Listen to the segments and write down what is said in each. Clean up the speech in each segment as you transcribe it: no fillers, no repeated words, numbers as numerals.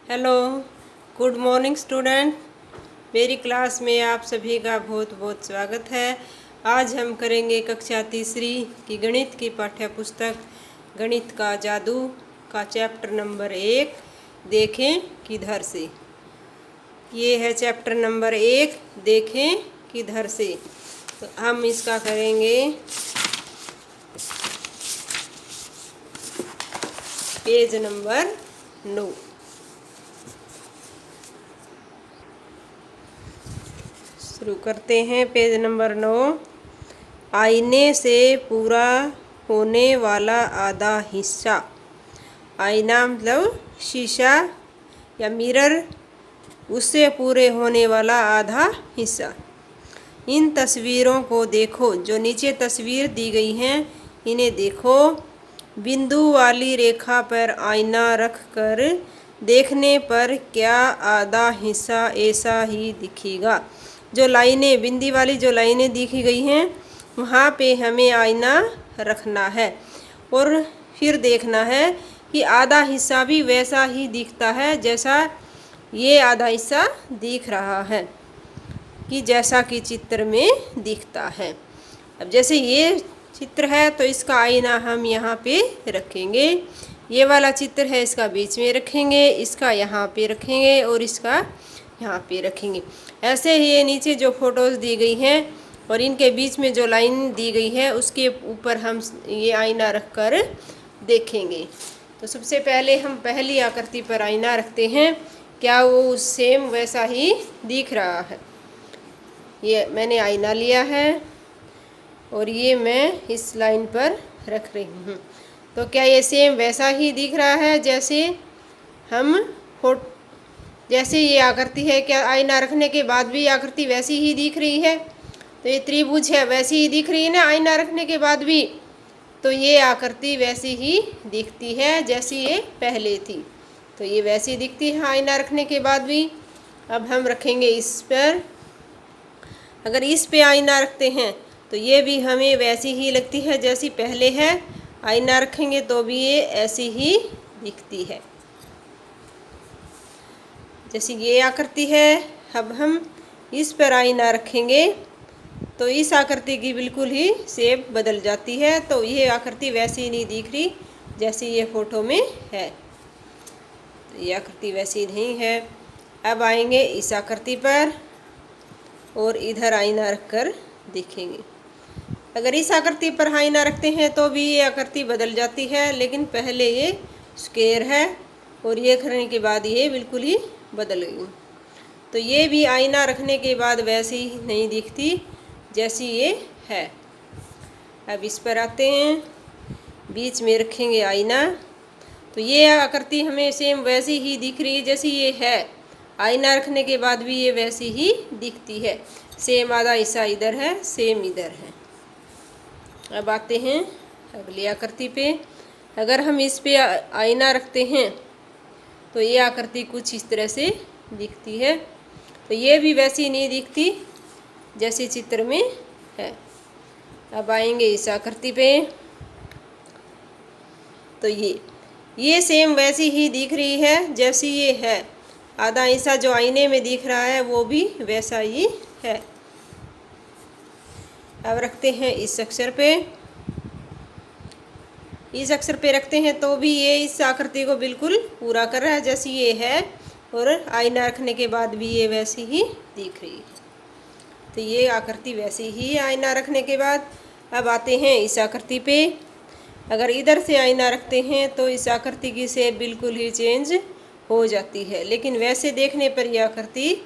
Hello, good morning student. मेरी class में आप सभी का बहुत बहुत स्वागत है। आज हम करेंगे कक्षा तीसरी की गणित की पाठ्य पुस्तक गणित का जादू का चैप्टर नंबर 1 देखें किधर से। ये है चैप्टर नंबर 1 देखें किधर से। तो हम इसका करेंगे पेज नंबर 9। शुरू करते हैं पेज नंबर 9। आईने से पूरा होने वाला आधा हिस्सा। आईना मतलब शीशा या मिरर, उससे पूरे होने वाला आधा हिस्सा। इन तस्वीरों को देखो, जो नीचे तस्वीर दी गई हैं इन्हें देखो। बिंदु वाली रेखा पर आईना रख कर देखने पर क्या आधा हिस्सा ऐसा ही दिखेगा। जो लाइनें बिंदी वाली जो लाइनें दिखी गई हैं वहाँ पे हमें आईना रखना है और फिर देखना है कि आधा हिस्सा भी वैसा ही दिखता है जैसा ये आधा हिस्सा दिख रहा है, कि जैसा कि चित्र में दिखता है। अब जैसे ये चित्र है तो इसका आईना हम यहाँ पे रखेंगे। ये वाला चित्र है, इसका बीच में रखेंगे, इसका यहाँ पे रखेंगे और इसका यहाँ पे रखेंगे। ऐसे ही ये नीचे जो फोटोज़ दी गई हैं और इनके बीच में जो लाइन दी गई है उसके ऊपर हम ये आईना रख कर देखेंगे। तो सबसे पहले हम पहली आकृति पर आईना रखते हैं, क्या वो सेम वैसा ही दिख रहा है। ये मैंने आईना लिया है और ये मैं इस लाइन पर रख रही हूँ। तो क्या ये सेम वैसा ही दिख रहा है जैसे हम जैसे ये आकृति है, क्या आईना रखने के बाद भी आकृति वैसी ही दिख रही है। तो ये त्रिभुज है, वैसी ही दिख रही है ना आईना रखने के बाद भी। तो ये आकृति वैसी ही दिखती है जैसी ये पहले थी। तो ये वैसी दिखती है आईना रखने के बाद भी। अब हम रखेंगे इस पर। अगर इस पे आईना रखते हैं तो ये भी हमें वैसी ही लगती है जैसी पहले है। आईना रखेंगे तो भी ये ऐसी ही दिखती है जैसी ये आकृति है। अब हम इस पर आईना रखेंगे तो इस आकृति की बिल्कुल ही शेप बदल जाती है। तो ये आकृति वैसी नहीं दिख रही जैसी ये फोटो में है। तो ये आकृति वैसी नहीं है। अब आएंगे इस आकृति पर और इधर आईना रखकर देखेंगे। अगर इस आकृति पर आईना रखते हैं तो भी ये आकृति बदल जाती है, लेकिन पहले ये स्क्वायर है और ये करने के बाद ये बिल्कुल ही बदल गई। तो ये भी आईना रखने के बाद वैसी ही नहीं दिखती जैसी ये है। अब इस पर आते हैं, बीच में रखेंगे आईना। तो ये आकृति हमें सेम वैसी ही दिख रही है जैसी ये है। आईना रखने के बाद भी ये वैसी ही दिखती है। सेम आधा हिस्सा इधर है, सेम इधर है। अब आते हैं अगली आकृति पे। अगर हम इस पे आईना रखते हैं तो ये आकृति कुछ इस तरह से दिखती है। तो ये भी वैसी नहीं दिखती जैसे चित्र में है। अब आएंगे इस आकृति पे। तो ये सेम वैसी ही दिख रही है जैसी ये है। आधा हिस्सा जो आईने में दिख रहा है वो भी वैसा ही है। अब रखते हैं इस अक्षर पे। इस अक्षर पे रखते हैं तो भी ये इस आकृति को बिल्कुल पूरा कर रहा है जैसी ये है, और आईना रखने के बाद भी ये वैसी ही दिख रही है। तो ये आकृति वैसी ही आईना रखने के बाद। अब आते हैं इस आकृति पे। अगर इधर से आईना रखते हैं तो इस आकृति की शेप बिल्कुल ही चेंज हो जाती है, लेकिन वैसे देखने पर यह आकृति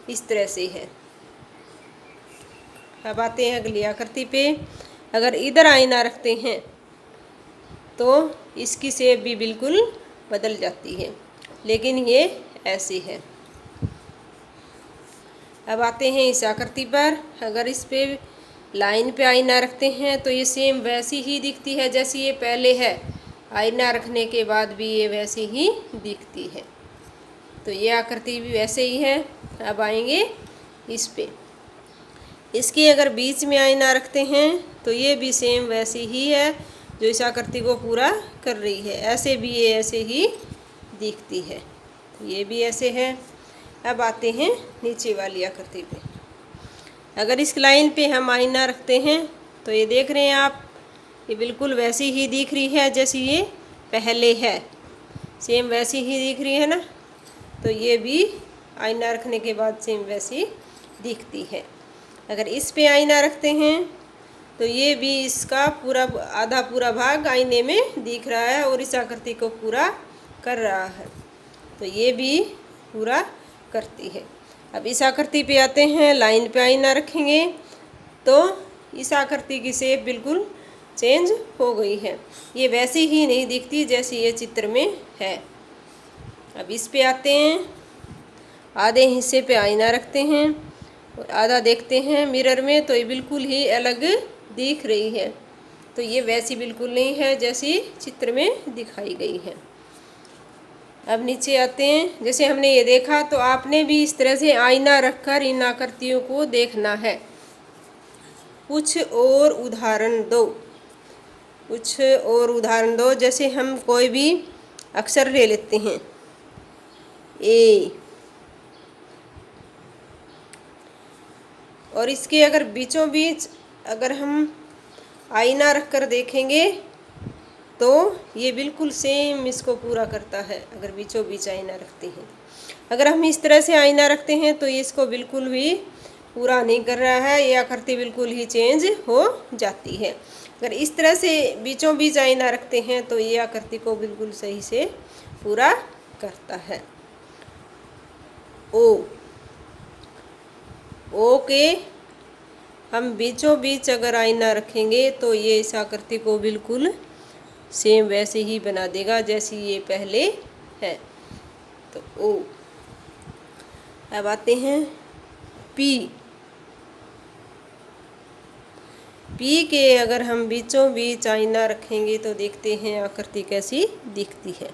इस तरह से है। अब आते हैं अगली आकृति पे। अगर इधर आईना रखते हैं तो इसकी शेप भी बिल्कुल बदल जाती है, लेकिन ये ऐसी है। अब आते हैं इस आकृति पर। अगर इस पे लाइन पे आईना रखते हैं तो ये सेम वैसी ही दिखती है जैसी ये पहले है। आईना रखने के बाद भी ये वैसी ही दिखती है। तो ये आकृति भी वैसे ही है। अब आएंगे इस पे। इसके अगर बीच में आईना रखते हैं तो ये भी सेम वैसी ही है जो इस आकृति को पूरा कर रही है। ऐसे भी ये ऐसे ही दिखती है। ये भी ऐसे है। अब आते हैं नीचे वाली आकृति पे। अगर इस लाइन पे हम आईना रखते हैं तो ये देख रहे हैं आप, ये बिल्कुल वैसी ही दिख रही है जैसी ये पहले है, सेम वैसी ही दिख रही है ना। तो ये भी आईना रखने के बाद सेम वैसी दिखती है। अगर इस पे आईना रखते हैं तो ये भी इसका पूरा आधा पूरा भाग आईने में दिख रहा है और इस आकृति को पूरा कर रहा है, तो ये भी पूरा करती है। अब इस आकृति पे आते हैं, लाइन पे आईना रखेंगे तो इस आकृति की शेप बिल्कुल चेंज हो गई है, ये वैसी ही नहीं दिखती जैसी ये चित्र में है। अब इस पे आते हैं, आधे हिस्से पे आईना रखते हैं और आधा देखते हैं मिरर में तो ये बिल्कुल ही अलग दिख रही है, तो ये वैसी बिल्कुल नहीं है जैसी चित्र में दिखाई गई है। अब नीचे आते हैं, जैसे हमने ये देखा तो आपने भी इस तरह से आईना रखकर इन आकृतियों को देखना है। कुछ और उदाहरण दो, कुछ और उदाहरण दो। जैसे हम कोई भी अक्षर ले लेते हैं, ए, और इसके अगर बीचों बीच अगर हम आईना रखकर देखेंगे तो ये बिल्कुल सेम इसको पूरा करता है। अगर बीचों बीच आईना रखते हैं, अगर हम इस तरह से आईना रखते हैं तो ये इसको बिल्कुल भी पूरा नहीं कर रहा है, ये आकृति बिल्कुल ही चेंज हो जाती है। अगर इस तरह से बीचों बीच आईना रखते हैं तो ये आकृति को बिल्कुल सही से पूरा करता है। ओ, ओ के हम बीचों बीच अगर आईना रखेंगे तो ये इस आकृति को बिल्कुल सेम वैसे ही बना देगा जैसी ये पहले है। तो ओ। अब आते हैं पी, पी के अगर हम बीचों बीच आईना रखेंगे तो देखते हैं आकृति कैसी दिखती है।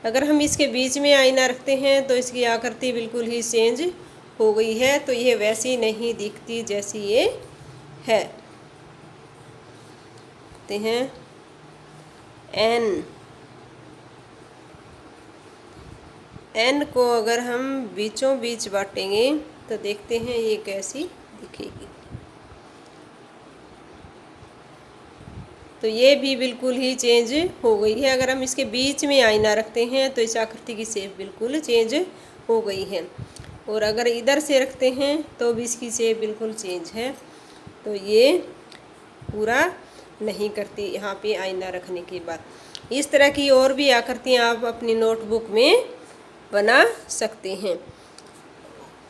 अगर हम इसके बीच में आईना रखते हैं तो इसकी आकृति बिल्कुल ही चेंज हो गई है, तो यह वैसी नहीं दिखती जैसी ये है। देखते हैं एन, एन को अगर हम बीचों बीच बांटेंगे तो देखते हैं ये कैसी दिखेगी। तो ये भी बिल्कुल ही चेंज हो गई है। अगर हम इसके बीच में आईना रखते हैं तो इस आकृति की शेप बिल्कुल चेंज हो गई है, और अगर इधर से रखते हैं तो भी इसकी शेप बिल्कुल चेंज है, तो ये पूरा नहीं करती यहाँ पे आईना रखने के बाद। इस तरह की और भी आकृतियाँ आप अपनी नोटबुक में बना सकते हैं।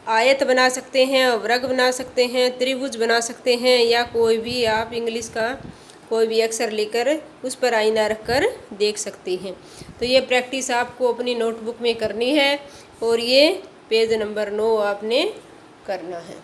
आयत बना सकते हैं, वर्ग बना सकते हैं, त्रिभुज बना सकते हैं, या कोई भी आप इंग्लिश का कोई भी अक्षर लेकर उस पर आईना रखकर देख सकते हैं। तो ये प्रैक्टिस आपको अपनी नोटबुक में करनी है और ये पेज नंबर 9 आपने करना है।